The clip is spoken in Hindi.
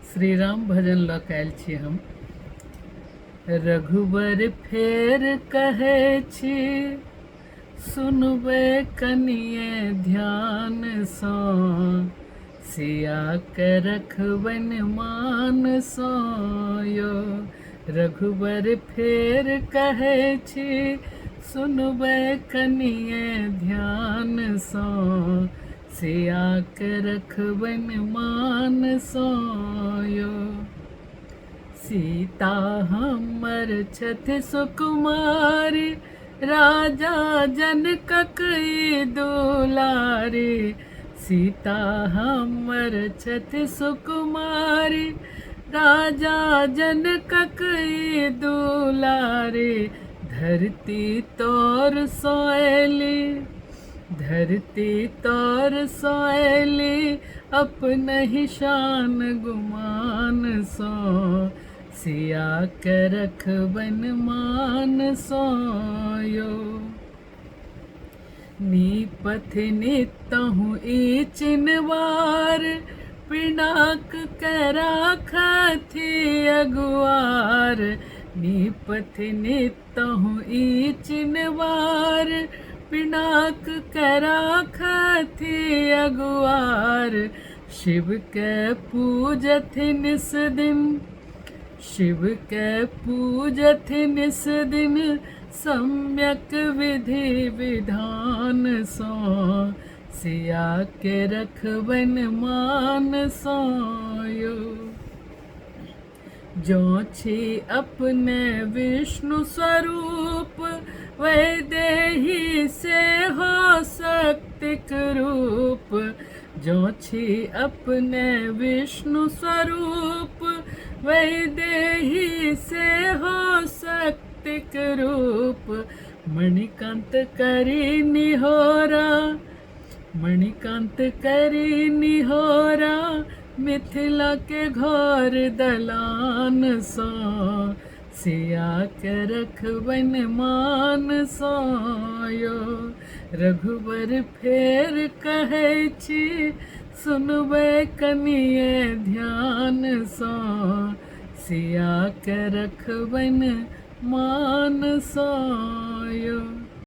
श्री राम भजन लऽ कऽ आयल छी हम। रघुबर फेर कहै छी, सुनबै कनिये ध्यान सँ, सिया के रखबनि मान सँ यो। रघुबर फेर कहै छी, सुनबै कनिये ध्यान सँ, सिया के रखबनि मान सँ यो। सीता हमर छथि सुकुमारी, राजा जनकक ई दुलारी। सीता हमर छथि सुकुमारी, राजा जनकक ई दुलारी। धरती तोर सोएली, धरती तोर सोएली, अपनहि शान गुमान सँ, सिया के रखबनि मान सँ यो। निपथि नितहु ई चिन्हवार, पिनाक के राखथि अगुआर। निपथि नितहु ई चिन्हवार, पिनाक के राखथि अगुआर। शिव के पूजथि निस दिन, शिव के पूजथि निस दिन, सम्यक विधि विधान सँ, सिया के रखबनि मान सँ यो। जो छी अपने विष्णु स्वरूप, वैदेही सेहो शक्तिक रूप। जो छी अपने विष्णु स्वरूप, वैदेही सेहो शक्तिक रूप। मणिकांत करी निहोरा, मणिकांत करी निहोरा, मिथिला के घोर दलान सँ, सिया के रखबनि मान सँ यो। रघुबर फेर कहै छी, सुनबै कनिये ध्यान सँ, सिया के रखबनि मान सँ यो।